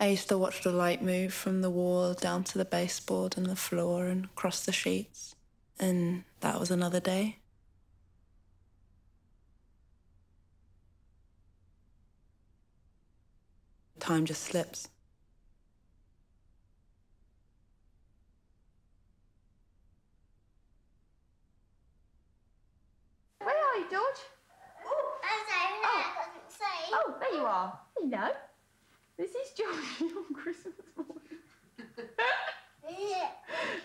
I used to watch the light move from the wall down to the baseboard and the floor and across the sheets. And that was another day. Time just slips. Where are you, George? Oh, I couldn't see. Oh, there you are. Hello. This is George on Christmas morning.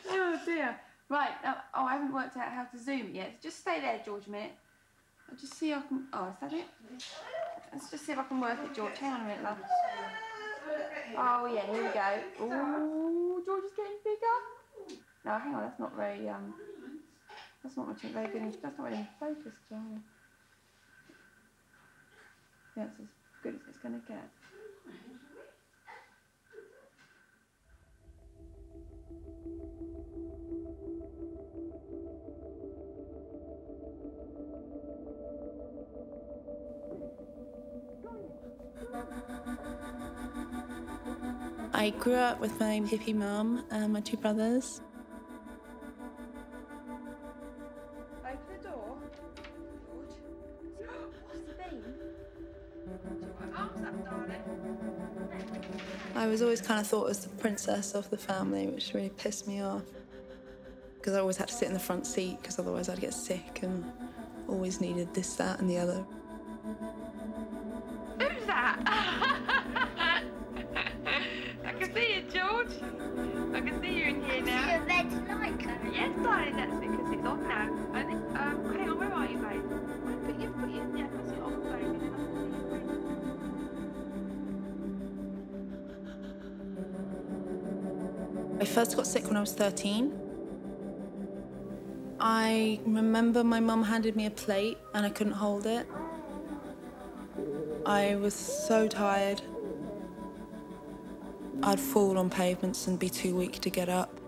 Oh dear. Right. Oh, I haven't worked out how to zoom it yet. Just stay there, George, a minute. I'll just see if I can. Oh, is that it? Let's just see if I can work it, George. Hang on a minute, love. Oh yeah, here we go. Oh, George is getting bigger. No, hang on. That's not very. That's not much very good. That's not really focused, John. Yeah, it's as good as it's going to get. I grew up with my hippie mum and my two brothers. Open the door. George. What's it been? Put arms up, darling. I was always kind of thought as the princess of the family, which really pissed me off. Because I always had to sit in the front seat, because otherwise I'd get sick and always needed this, that, and the other. Who's that? I can see you, George. I can see you in here now. See a red light coming. Yes, darling, that's because it's on now. I think, hang on, where are you, babe? Put it on, babe, and then I can see you. I first got sick when I was 13. I remember my mum handed me a plate and I couldn't hold it. I was so tired. I'd fall on pavements and be too weak to get up.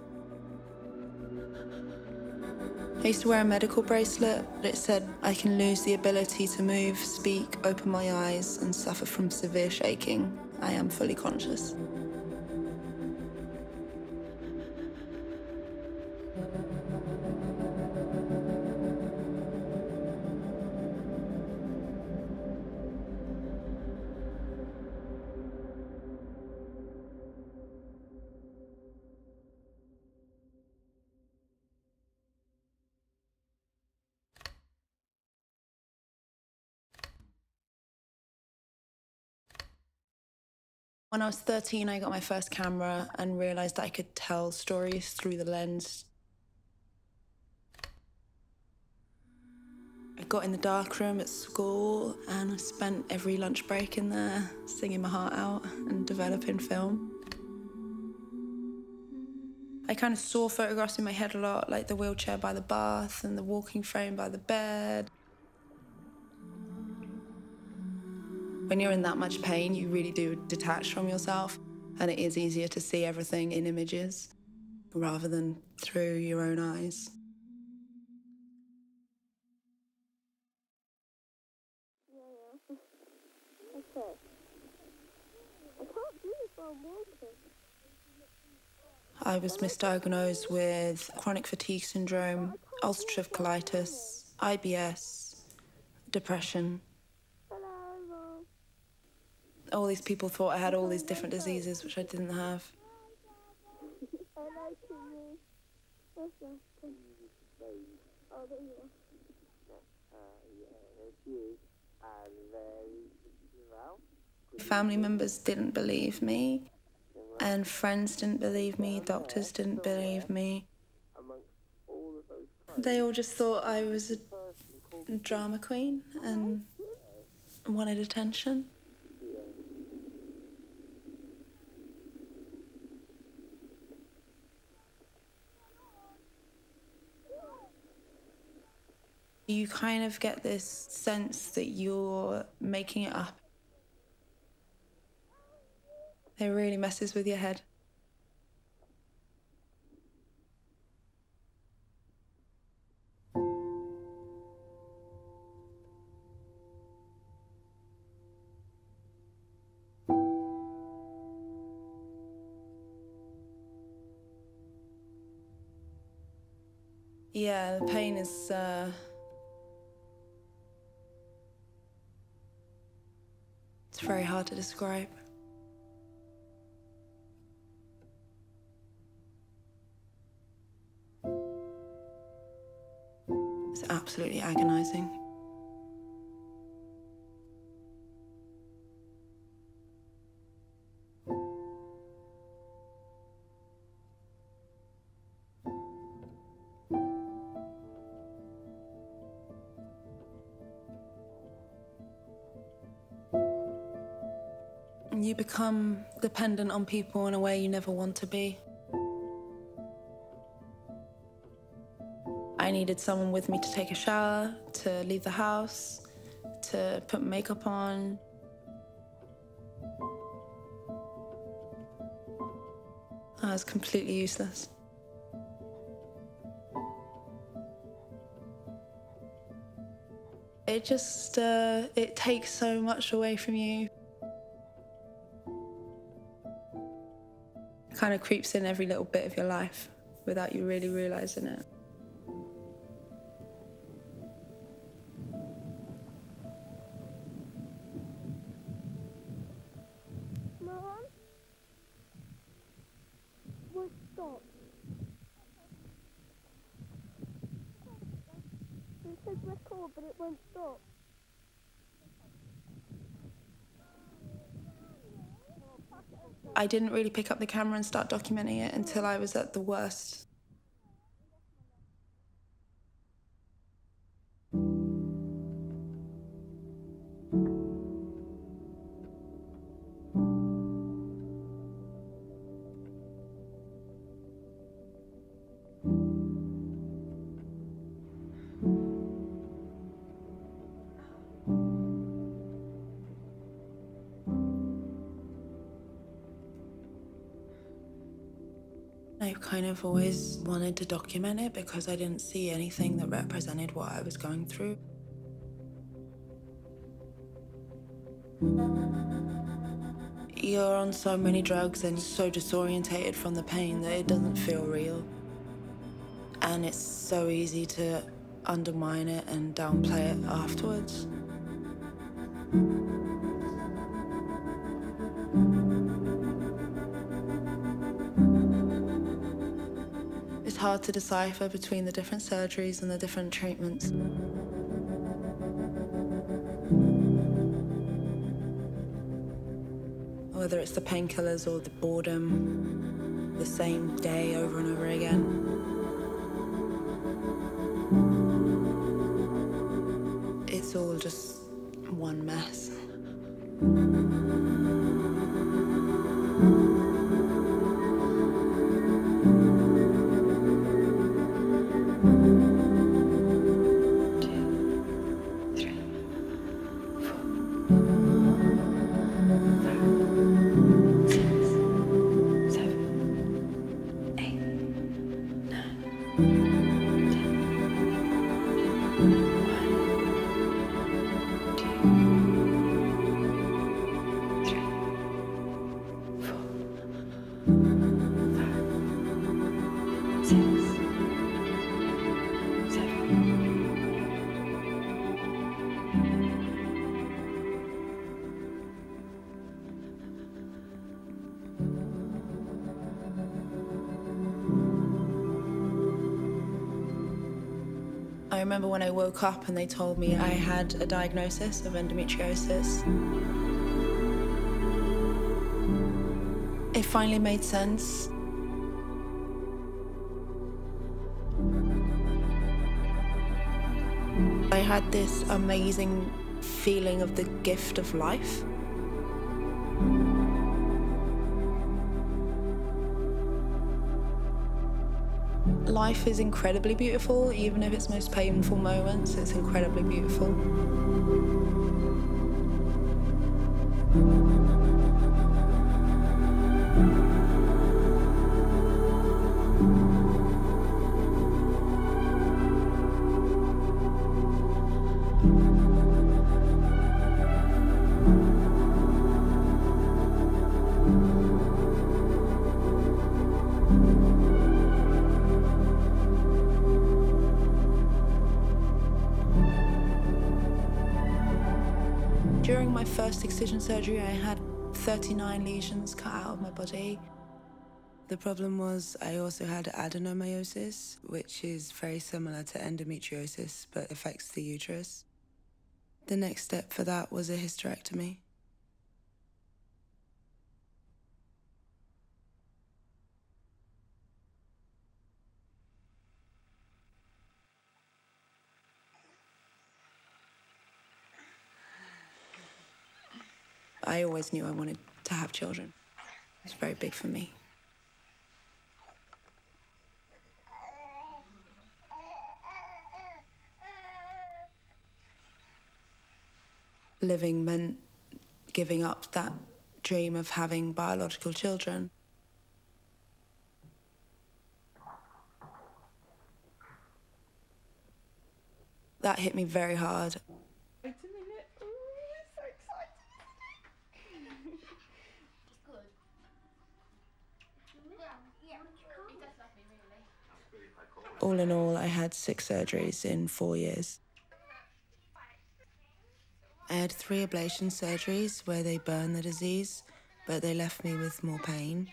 I used to wear a medical bracelet that said I can lose the ability to move, speak, open my eyes, and suffer from severe shaking. I am fully conscious. When I was 13, I got my first camera and realised I could tell stories through the lens. I got in the darkroom at school and I spent every lunch break in there singing my heart out and developing film. I kind of saw photographs in my head a lot, like the wheelchair by the bath and the walking frame by the bed. When you're in that much pain, you really do detach from yourself, and it is easier to see everything in images rather than through your own eyes. Okay. I can't do this while I'm walking. I was misdiagnosed with chronic fatigue syndrome, ulcerative colitis, IBS, depression. All these people thought I had all these different diseases, which I didn't have. Family members didn't believe me, and friends didn't believe me, doctors didn't believe me. They all just thought I was a drama queen and wanted attention. You kind of get this sense that you're making it up. It really messes with your head. Yeah, the pain is... it's very hard to describe. It's absolutely agonizing. You become dependent on people in a way you never want to be. I needed someone with me to take a shower, to leave the house, to put makeup on. I was completely useless. It just, it takes so much away from you. It kind of creeps in every little bit of your life without you really realizing it. Mom? Won't stop. It says record, but it won't stop. I didn't really pick up the camera and start documenting it until I was at the worst. I kind of always wanted to document it because I didn't see anything that represented what I was going through. You're on so many drugs and so disorientated from the pain that it doesn't feel real. And it's so easy to undermine it and downplay it afterwards. It's hard to decipher between the different surgeries and the different treatments. Whether it's the painkillers or the boredom, the same day over and over again. It's all just one mess. I remember when I woke up and they told me I had a diagnosis of endometriosis. It finally made sense. I had this amazing feeling of the gift of life. Life is incredibly beautiful, even if it's most painful moments, it's incredibly beautiful. my first excision surgery, I had 39 lesions cut out of my body. The problem was I also had adenomyosis, which is very similar to endometriosis but affects the uterus. The next step for that was a hysterectomy. I always knew I wanted to have children. It was very big for me. Living meant giving up that dream of having biological children. That hit me very hard. Wait a minute. Ooh, it's so exciting. All in all, I had 6 surgeries in 4 years. I had 3 ablation surgeries where they burned the disease, but they left me with more pain.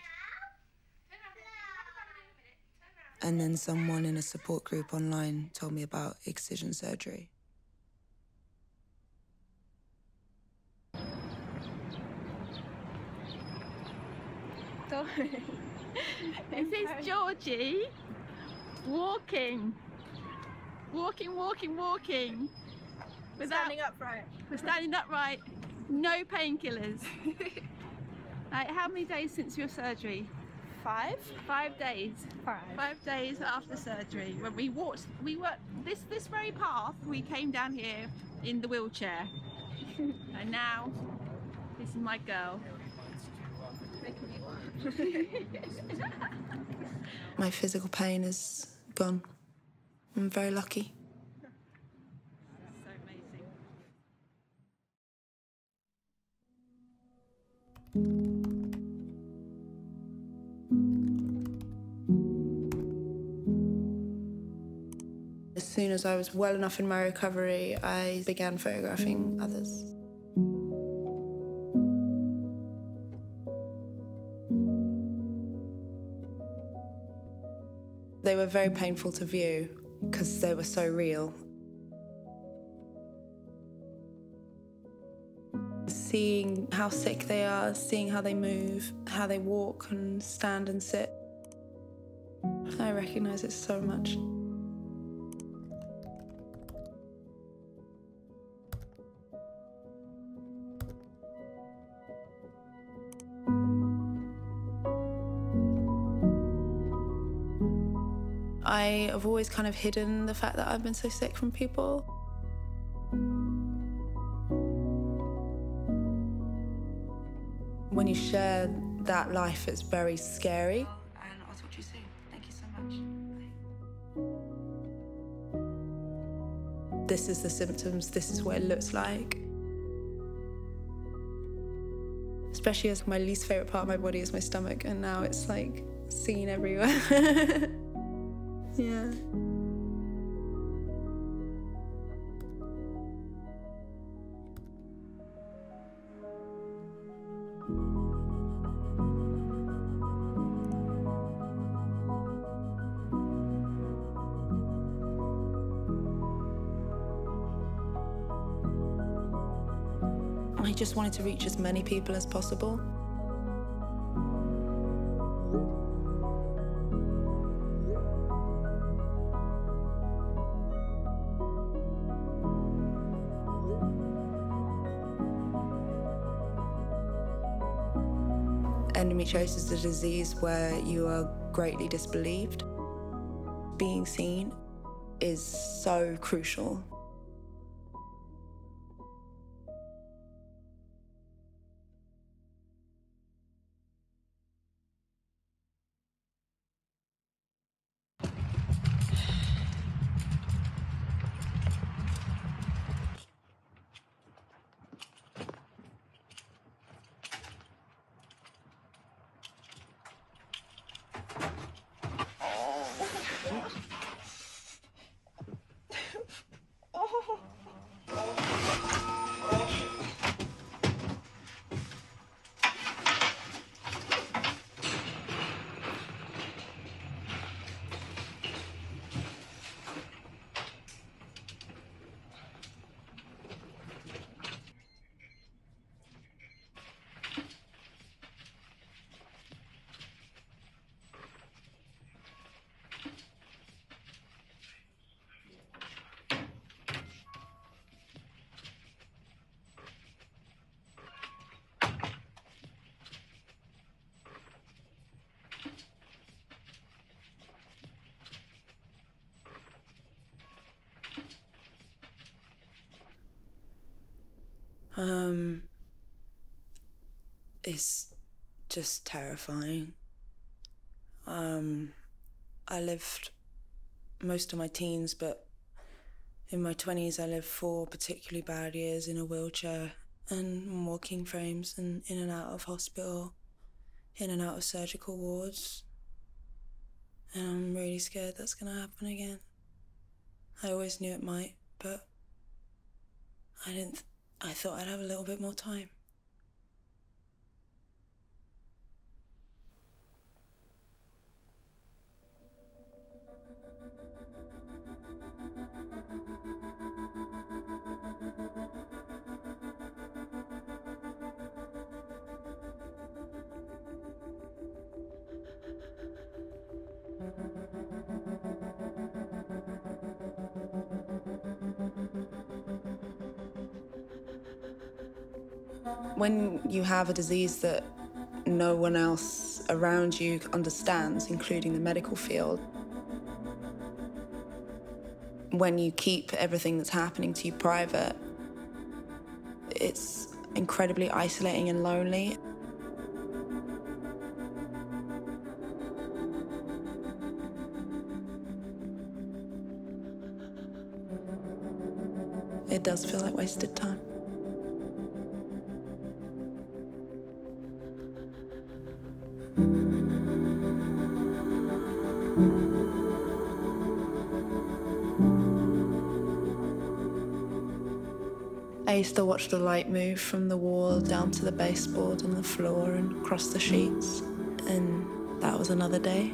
And then someone in a support group online told me about excision surgery. This is Georgie walking. Walking. Standing upright. We're standing upright. No painkillers. Right, how many days since your surgery? 5? 5 days. 5. 5 days after surgery, when we were this very path. We came down here in the wheelchair, and now this is my girl. My physical pain is gone. I'm very lucky. So amazing. As soon as I was well enough in my recovery, I began photographing others. They were very painful to view because they were so real. Seeing how sick they are, seeing how they move, how they walk and stand and sit, I recognise it so much. I have always kind of hidden the fact that I've been so sick from people. When you share that life, it's very scary. And I'll talk to you soon. Thank you so much. This is the symptoms, this is what it looks like. Especially as my least favourite part of my body is my stomach, and now it's like seen everywhere. Yeah. I just wanted to reach as many people as possible. Endometriosis is a disease where you are greatly disbelieved. Being seen is so crucial. It's just terrifying. I lived most of my teens, but in my 20s I lived 4 particularly bad years in a wheelchair and walking frames and in and out of hospital, in and out of surgical wards. And I'm really scared that's gonna happen again. I always knew it might, but I thought I'd have a little bit more time. When you have a disease that no one else around you understands, including the medical field, when you keep everything that's happening to you private, it's incredibly isolating and lonely. It does feel like wasted time. I used to watch the light move from the wall down to the baseboard and the floor and across the sheets, and that was another day.